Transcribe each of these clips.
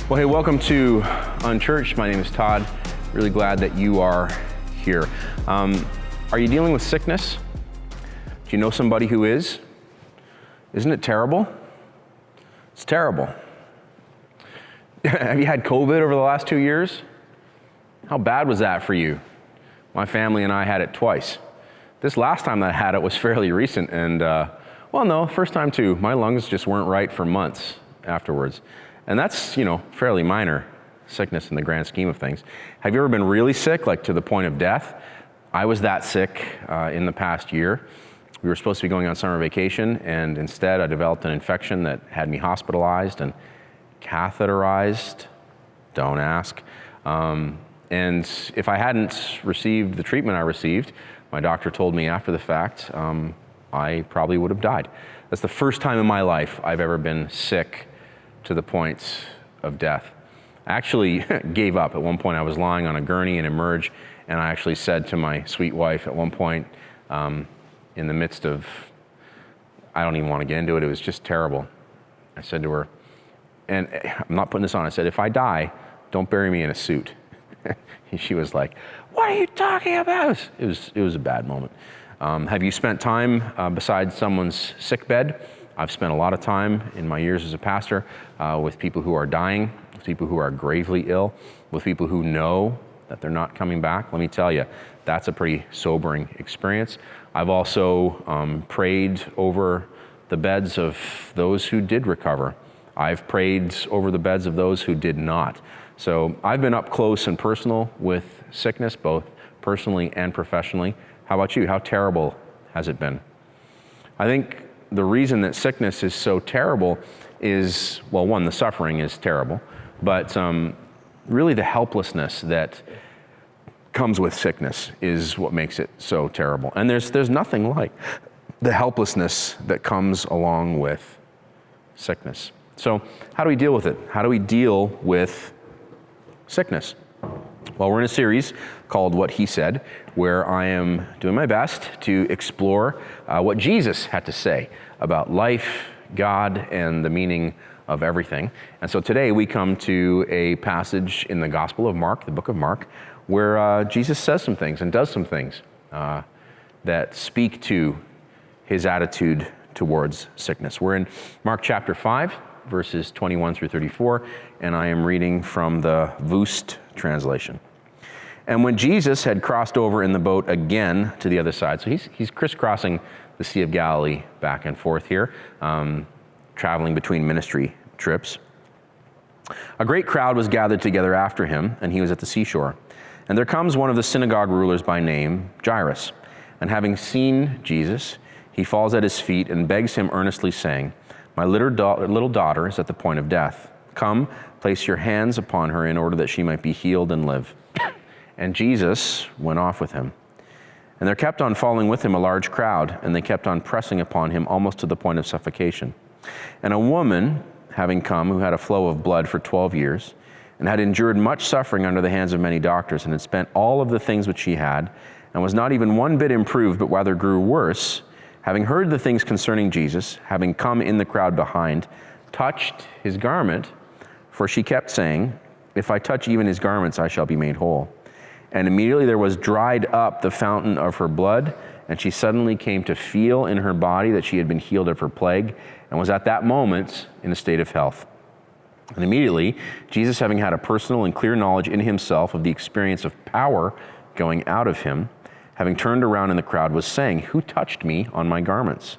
Well, hey, welcome to Unchurched. My name is Todd. Really glad that you are here. Are you dealing with sickness? Do you know somebody who is? Isn't it terrible? It's terrible. Have you had COVID over the last 2 years? How bad was that for you? My family and I had it twice. This last time that I had it was fairly recent, and first time too. My lungs just weren't right for months afterwards. And that's, fairly minor sickness in the grand scheme of things. Have you ever been really sick, like to the point of death? I was that sick in the past year. We were supposed to be going on summer vacation, and instead I developed an infection that had me hospitalized and catheterized. Don't ask. And if I hadn't received the treatment I received, my doctor told me after the fact, I probably would have died. That's the first time in my life I've ever been sick to the point of death. I actually gave up. At one point I was lying on a gurney in Emerge, and I actually said to my sweet wife at one point, in the midst of, I don't even want to get into it, it was just terrible. I said to her, and I'm not putting this on, I said, if I die, don't bury me in a suit. She was like, what are you talking about? It was a bad moment. Have you spent time beside someone's sick bed? I've spent a lot of time in my years as a pastor with people who are dying, with people who are gravely ill, with people who know that they're not coming back. Let me tell you, that's a pretty sobering experience. I've also prayed over the beds of those who did recover. I've prayed over the beds of those who did not. So I've been up close and personal with sickness, both personally and professionally. How about you? How terrible has it been? I think the reason that sickness is so terrible is, well, one, the suffering is terrible, but really the helplessness that comes with sickness is what makes it so terrible. And there's nothing like the helplessness that comes along with sickness. So how do we deal with it? How do we deal with sickness? Well, we're in a series called What He Said, where I am doing my best to explore what Jesus had to say about life, God, and the meaning of everything. And so today we come to a passage in the Gospel of Mark, the book of Mark, where Jesus says some things and does some things that speak to his attitude towards sickness. We're in Mark chapter 5, verses 21 through 34, and I am reading from the Vust translation. And when Jesus had crossed over in the boat again to the other side, so he's crisscrossing the Sea of Galilee back and forth here, traveling between ministry trips. A great crowd was gathered together after him, and he was at the seashore. And there comes one of the synagogue rulers by name Jairus. And having seen Jesus, he falls at his feet and begs him earnestly, saying, my little daughter is at the point of death. Come, place your hands upon her in order that she might be healed and live. And Jesus went off with him. And there kept on following with him a large crowd, and they kept on pressing upon him almost to the point of suffocation. And a woman, having come, who had a flow of blood for 12 years, and had endured much suffering under the hands of many doctors, and had spent all of the things which she had, and was not even one bit improved, but rather grew worse, having heard the things concerning Jesus, having come in the crowd behind, touched his garment, for she kept saying, if I touch even his garments, I shall be made whole. And immediately there was dried up the fountain of her blood, and she suddenly came to feel in her body that she had been healed of her plague, and was at that moment in a state of health. And immediately, Jesus, having had a personal and clear knowledge in himself of the experience of power going out of him, having turned around in the crowd, was saying, who touched me on my garments?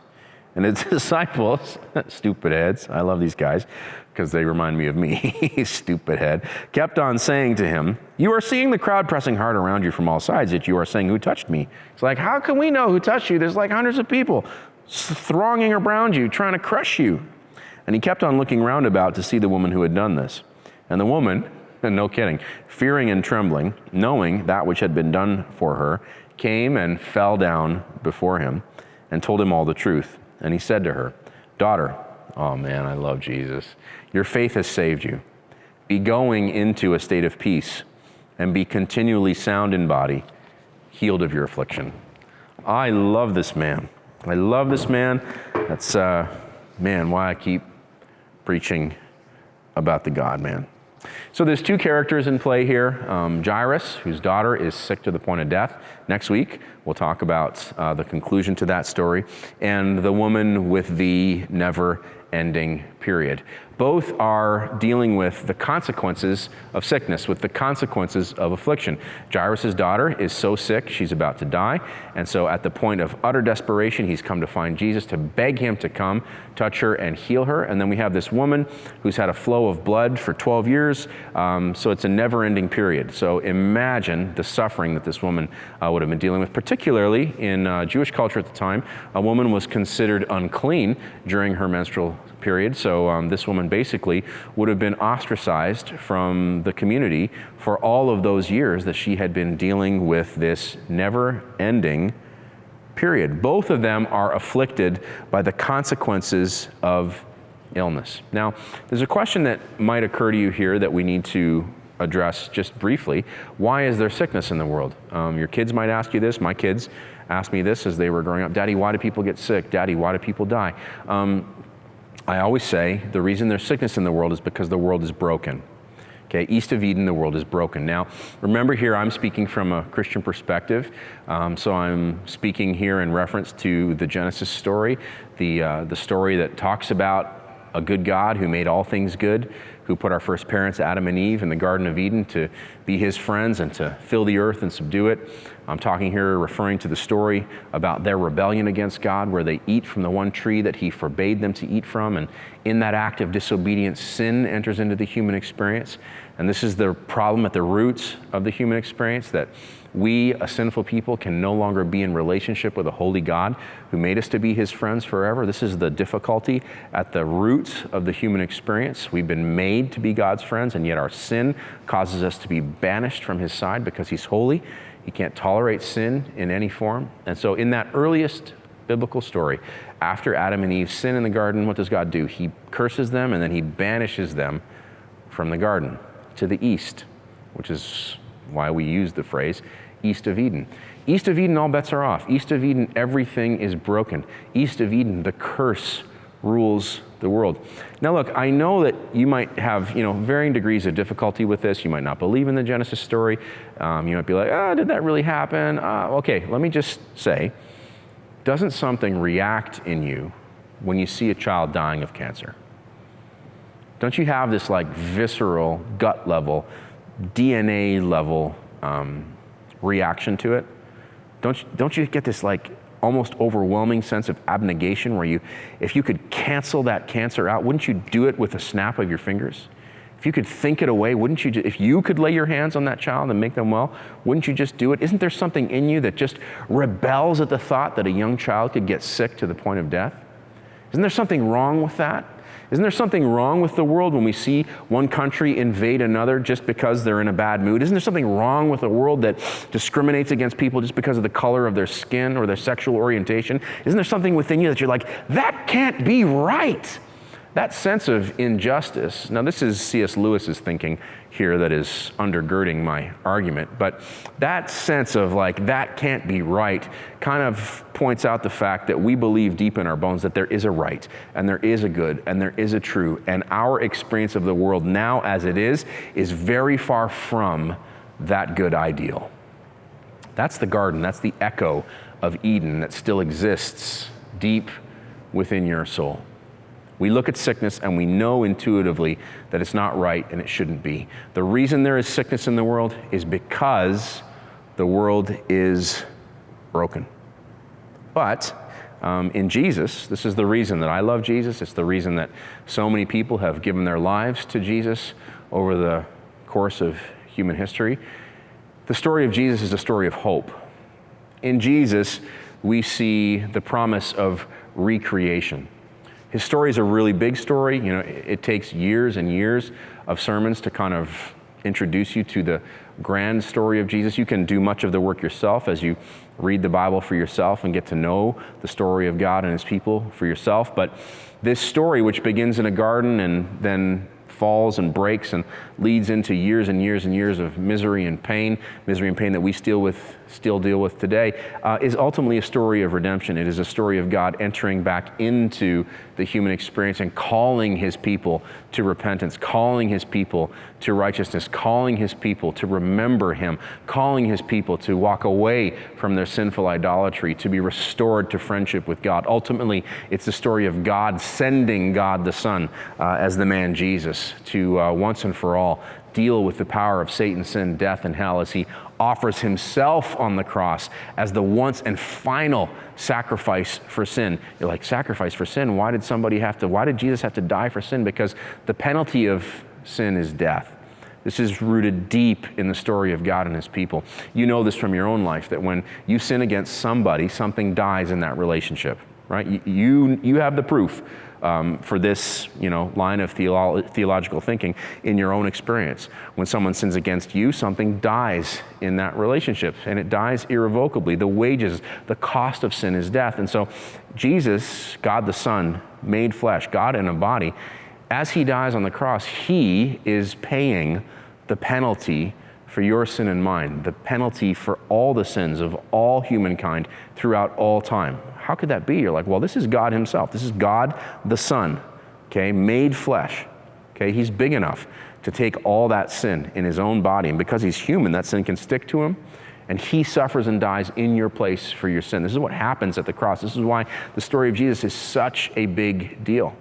And his disciples, stupid heads, I love these guys because they remind me of me, stupid head, kept on saying to him, you are seeing the crowd pressing hard around you from all sides, yet you are saying, who touched me? It's like, how can we know who touched you? There's like hundreds of people thronging around you, trying to crush you. And he kept on looking round about to see the woman who had done this. And the woman, and no kidding, fearing and trembling, knowing that which had been done for her, came and fell down before him and told him all the truth. And he said to her, daughter, oh man, I love Jesus. Your faith has saved you. Be going into a state of peace and be continually sound in body, healed of your affliction. I love this man. I love this man. That's, why I keep preaching about the God-man. So there's two characters in play here. Jairus, whose daughter is sick to the point of death. Next week, we'll talk about the conclusion to that story. And the woman with the never-ending period. Both are dealing with the consequences of sickness, with the consequences of affliction. Jairus' daughter is so sick, she's about to die. And so at the point of utter desperation, he's come to find Jesus to beg him to come, touch her, and heal her. And then we have this woman who's had a flow of blood for 12 years. So it's a never-ending period. So imagine the suffering that this woman would have been dealing with, particularly in Jewish culture at the time. A woman was considered unclean during her menstrual period. So this woman basically would have been ostracized from the community for all of those years that she had been dealing with this never-ending period. Both of them are afflicted by the consequences of illness. Now, there's a question that might occur to you here that we need to address just briefly. Why is there sickness in the world? Your kids might ask you this. My kids asked me this as they were growing up. Daddy, why do people get sick? Daddy, why do people die? I always say the reason there's sickness in the world is because the world is broken. Okay, east of Eden, the world is broken. Now, remember here, I'm speaking from a Christian perspective, so I'm speaking here in reference to the Genesis story, the story that talks about a good God who made all things good, who put our first parents, Adam and Eve, in the Garden of Eden to be his friends and to fill the earth and subdue it. I'm talking here referring to the story about their rebellion against God, where they eat from the one tree that he forbade them to eat from. And in that act of disobedience, sin enters into the human experience. And this is the problem at the roots of the human experience, that we, a sinful people, can no longer be in relationship with a holy God who made us to be his friends forever. This is the difficulty at the roots of the human experience. We've been made to be God's friends, and yet our sin causes us to be banished from his side because he's holy. He can't tolerate sin in any form. And so in that earliest biblical story, after Adam and Eve sin in the garden, what does God do? He curses them, and then he banishes them from the garden to the east, which is why we use the phrase east of Eden. East of Eden, all bets are off. East of Eden, everything is broken. East of Eden, the curse rules the world. Now look, I know that you might have varying degrees of difficulty with this. You might not believe in the Genesis story. You might be like, did that really happen? Okay, let me just say, doesn't something react in you when you see a child dying of cancer? Don't you have this visceral, gut level, DNA level reaction to it? Don't you get this almost overwhelming sense of abnegation where if you could cancel that cancer out, wouldn't you do it with a snap of your fingers? If you could think it away, wouldn't you? If you could lay your hands on that child and make them well, wouldn't you just do it? Isn't there something in you that just rebels at the thought that a young child could get sick to the point of death? Isn't there something wrong with that? Isn't there something wrong with the world when we see one country invade another just because they're in a bad mood? Isn't there something wrong with a world that discriminates against people just because of the color of their skin or their sexual orientation? Isn't there something within you that you're like, that can't be right? That sense of injustice. Now, this is C.S. Lewis's thinking here that is undergirding my argument, but that sense of that can't be right kind of points out the fact that we believe deep in our bones that there is a right, and there is a good, and there is a true, and our experience of the world now as it is very far from that good ideal. That's the garden, that's the echo of Eden that still exists deep within your soul. We look at sickness and we know intuitively that it's not right and it shouldn't be. The reason there is sickness in the world is because the world is broken. But in Jesus, this is the reason that I love Jesus. It's the reason that so many people have given their lives to Jesus over the course of human history. The story of Jesus is a story of hope. In Jesus, we see the promise of recreation. His story is a really big story. It takes years and years of sermons to kind of introduce you to the grand story of Jesus. You can do much of the work yourself as you read the Bible for yourself and get to know the story of God and his people for yourself. But this story, which begins in a garden and then falls and breaks and leads into years and years and years of misery and pain that we still still deal with today, is ultimately a story of redemption. It is a story of God entering back into the human experience and calling his people to repentance, calling his people to righteousness, calling his people to remember him, calling his people to walk away from their sinful idolatry, to be restored to friendship with God. Ultimately, it's the story of God sending God the Son as the man Jesus to once and for all deal with the power of Satan, sin, death, and hell as he offers himself on the cross as the once and final sacrifice for sin. You're like, sacrifice for sin? Why did Jesus have to die for sin? Because the penalty of sin is death. This is rooted deep in the story of God and his people. You know this from your own life, that when you sin against somebody, something dies in that relationship, right? You have the proof for this, line of theological thinking in your own experience. When someone sins against you, something dies in that relationship, and it dies irrevocably. The wages, the cost of sin is death. And so Jesus, God the Son, made flesh, God in a body, as he dies on the cross, he is paying the penalty for your sin and mine, the penalty for all the sins of all humankind throughout all time. How could that be? You're like, well, this is God himself. This is God the Son, okay, made flesh. Okay, he's big enough to take all that sin in his own body. And because he's human, that sin can stick to him. And he suffers and dies in your place for your sin. This is what happens at the cross. This is why the story of Jesus is such a big deal.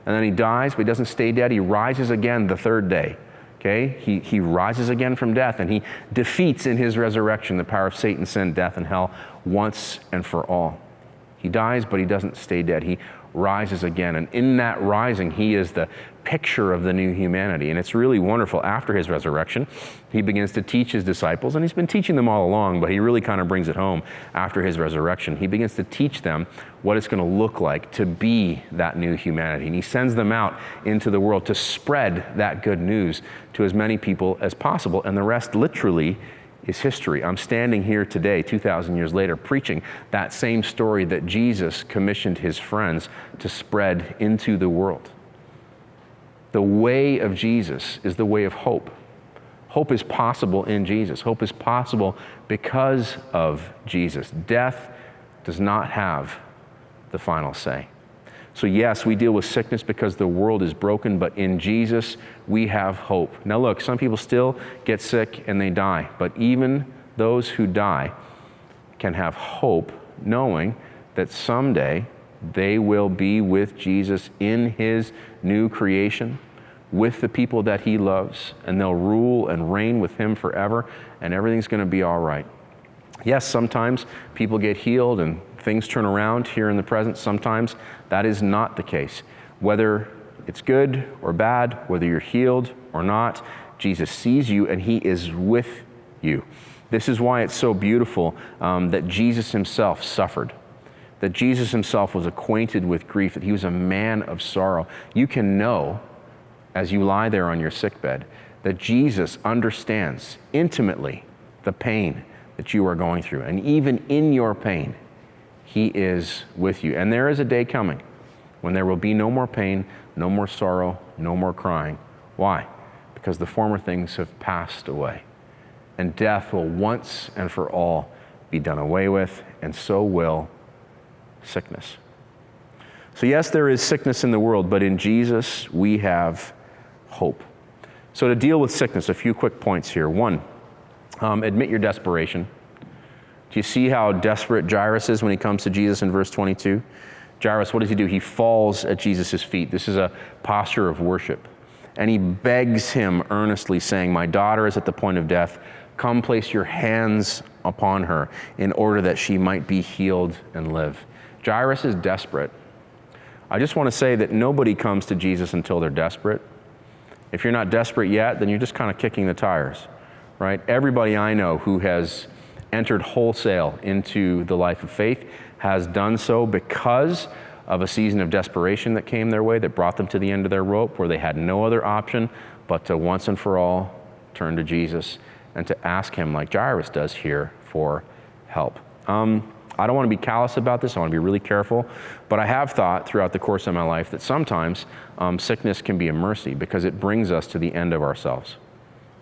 And then he dies, but he doesn't stay dead. He rises again the third day. Okay, he rises again from death, and he defeats in his resurrection the power of Satan, sin, death, and hell once and for all. He dies, but he doesn't stay dead. He rises again. And in that rising, he is the picture of the new humanity. And it's really wonderful. After his resurrection, he begins to teach his disciples, and he's been teaching them all along, but he really kind of brings it home after his resurrection. He begins to teach them what it's going to look like to be that new humanity. And he sends them out into the world to spread that good news to as many people as possible. And the rest literally is history. I'm standing here today, 2,000 years later, preaching that same story that Jesus commissioned his friends to spread into the world. The way of Jesus is the way of hope. Hope is possible in Jesus. Hope is possible because of Jesus. Death does not have the final say. So yes, we deal with sickness because the world is broken, but in Jesus, we have hope. Now look, some people still get sick and they die, but even those who die can have hope knowing that someday they will be with Jesus in his new creation, with the people that he loves, and they'll rule and reign with him forever, and everything's going to be all right. Yes, sometimes people get healed and things turn around here in the present. Sometimes that is not the case. Whether it's good or bad, whether you're healed or not, Jesus sees you and he is with you. This is why it's so beautiful that Jesus himself suffered, that Jesus himself was acquainted with grief, that he was a man of sorrow. You can know as you lie there on your sickbed that Jesus understands intimately the pain that you are going through. And even in your pain, he is with you. And there is a day coming when there will be no more pain, no more sorrow, no more crying. Why? Because the former things have passed away. And death will once and for all be done away with, and so will sickness. So yes, there is sickness in the world, but in Jesus we have hope. So to deal with sickness, a few quick points here. One, admit your desperation. Do you see how desperate Jairus is when he comes to Jesus in verse 22? Jairus, what does he do? He falls at Jesus' feet. This is a posture of worship. And he begs him earnestly, saying, "My daughter is at the point of death. Come place your hands upon her in order that she might be healed and live." Jairus is desperate. I just want to say that nobody comes to Jesus until they're desperate. If you're not desperate yet, then you're just kind of kicking the tires, right? Everybody I know who has entered wholesale into the life of faith has done so because of a season of desperation that came their way, that brought them to the end of their rope, where they had no other option but to once and for all turn to Jesus and to ask him, like Jairus does here, for help. I don't want to be callous about this. I want to be really careful. But I have thought throughout the course of my life that sometimes sickness can be a mercy because it brings us to the end of ourselves.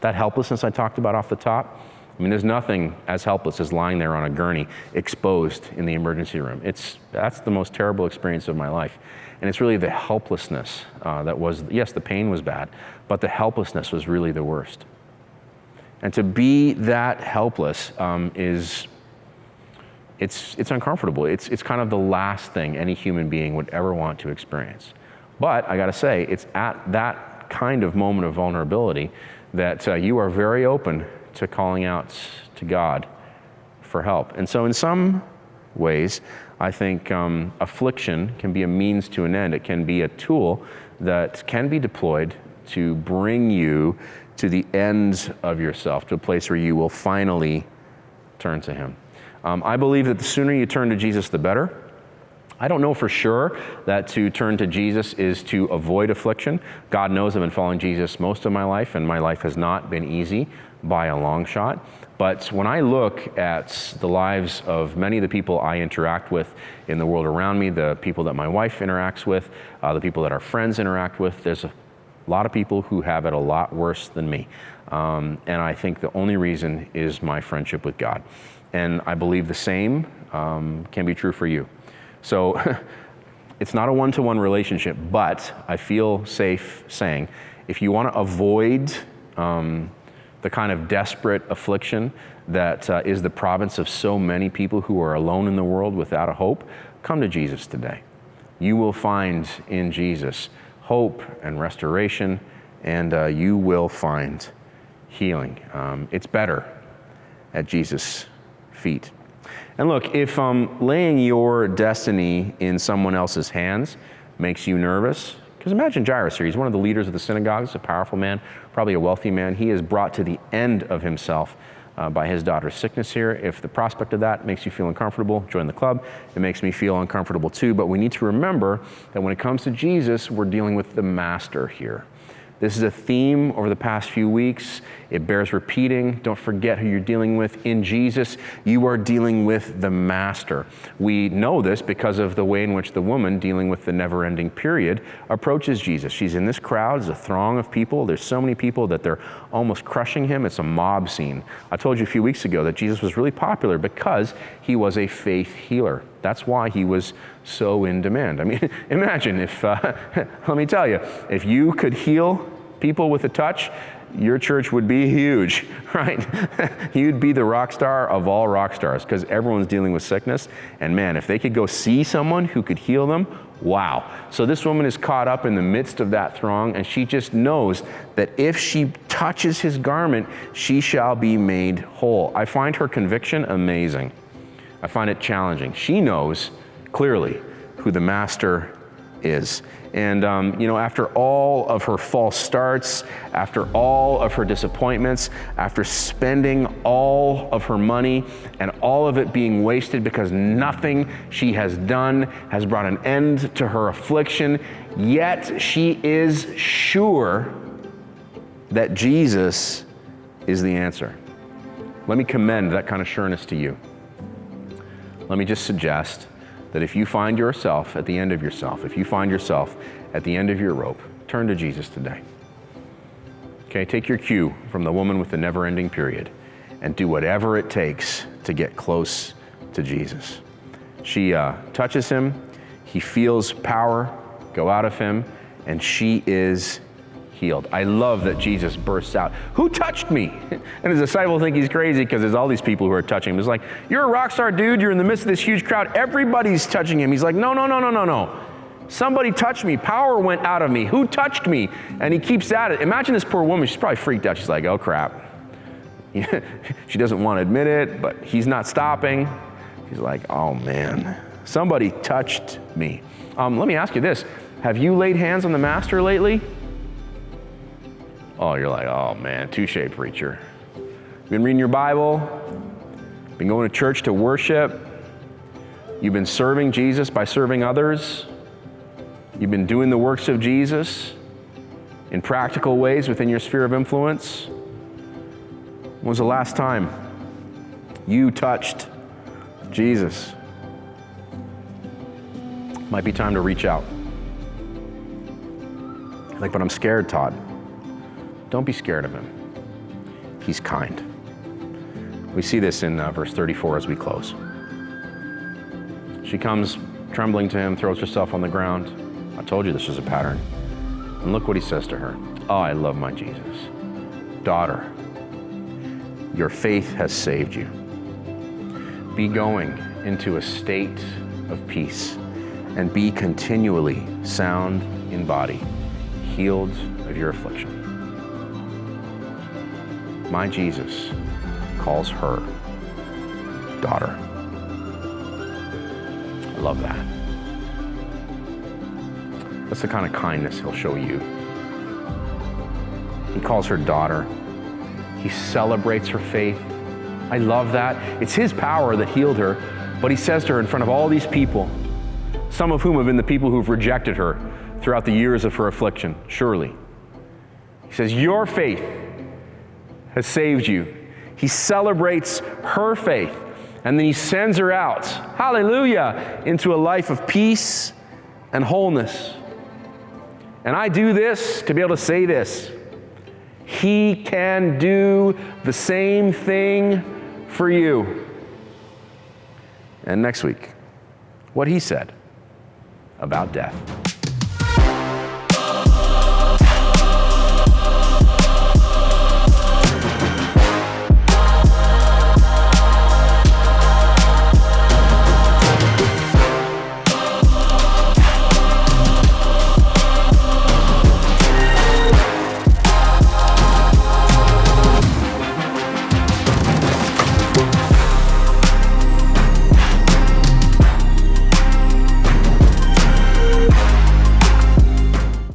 That helplessness I talked about off the top, I mean, there's nothing as helpless as lying there on a gurney, exposed in the emergency room. That's the most terrible experience of my life. And it's really the helplessness that was, yes, the pain was bad, but the helplessness was really the worst. And to be that helpless it's uncomfortable. It's kind of the last thing any human being would ever want to experience. But I gotta say, it's at that kind of moment of vulnerability that you are very open to calling out to God for help. And so in some ways, I think affliction can be a means to an end. It can be a tool that can be deployed to bring you to the end of yourself, to a place where you will finally turn to Him. I believe that the sooner you turn to Jesus, the better. I don't know for sure that to turn to Jesus is to avoid affliction. God knows I've been following Jesus most of my life, and my life has not been easy by a long shot. But when I look at the lives of many of the people I interact with in the world around me, the people that my wife interacts with, the people that our friends interact with, there's a lot of people who have it a lot worse than me. And I think the only reason is my friendship with God. And I believe the same can be true for you. So it's not a one-to-one relationship, but I feel safe saying, if you want to avoid the kind of desperate affliction that is the province of so many people who are alone in the world without a hope, come to Jesus today. You will find in Jesus hope and restoration, and you will find healing. It's better at Jesus' feet. And look, if laying your destiny in someone else's hands makes you nervous, because imagine Jairus here. He's one of the leaders of the synagogues, a powerful man, probably a wealthy man. He is brought to the end of himself by his daughter's sickness here. If the prospect of that makes you feel uncomfortable, join the club. It makes me feel uncomfortable too. But we need to remember that when it comes to Jesus, we're dealing with the master here. This is a theme over the past few weeks. It bears repeating. Don't forget who you're dealing with. In Jesus, you are dealing with the master. We know this because of the way in which the woman dealing with the never-ending period approaches Jesus. She's in this crowd. It's a throng of people. There's so many people that they're almost crushing him. It's a mob scene. I told you a few weeks ago that Jesus was really popular because he was a faith healer. That's why he was so in demand. I mean, imagine if, let me tell you, if you could heal people with a touch, your church would be huge, right? You'd be the rock star of all rock stars because everyone's dealing with sickness. And man, if they could go see someone who could heal them, wow. So this woman is caught up in the midst of that throng, and she just knows that if she touches his garment, she shall be made whole. I find her conviction amazing. I find it challenging. She knows clearly who the master is. And, after all of her false starts, after all of her disappointments, after spending all of her money and all of it being wasted because nothing she has done has brought an end to her affliction, yet she is sure that Jesus is the answer. Let me commend that kind of sureness to you. Let me just suggest that if you find yourself at the end of yourself, if you find yourself at the end of your rope, turn to Jesus today. Okay, take your cue from the woman with the never-ending period and do whatever it takes to get close to Jesus. She touches him, he feels power go out of him, and she is healed. I love that Jesus bursts out, "Who touched me?" And his disciples think he's crazy because there's all these people who are touching him. It's like, you're a rock star, dude. You're in the midst of this huge crowd. Everybody's touching him. He's like, no. Somebody touched me. Power went out of me. Who touched me? And he keeps at it. Imagine this poor woman. She's probably freaked out. She's like, oh, crap. She doesn't want to admit it, but he's not stopping. She's like, oh, man. Somebody touched me. Let me ask you this. Have you laid hands on the master lately? Oh, you're like, oh man, touche, preacher. You've been reading your Bible, been going to church to worship, you've been serving Jesus by serving others, you've been doing the works of Jesus in practical ways within your sphere of influence. When was the last time you touched Jesus? Might be time to reach out. Like, but I'm scared, Todd. Don't be scared of him. He's kind. We see this in verse 34 as we close. She comes trembling to him, throws herself on the ground. I told you this was a pattern. And look what he says to her. Oh, I love my Jesus. Daughter, your faith has saved you. Be going into a state of peace and be continually sound in body, healed of your affliction. My Jesus calls her daughter. I love that. That's the kind of kindness he'll show you. He calls her daughter. He celebrates her faith. I love that. It's his power that healed her, but he says to her in front of all these people, some of whom have been the people who've rejected her throughout the years of her affliction, surely. He says, your faith has saved you. He celebrates her faith, and then he sends her out, hallelujah, into a life of peace and wholeness. And I do this to be able to say this. He can do the same thing for you. And next week, what he said about death.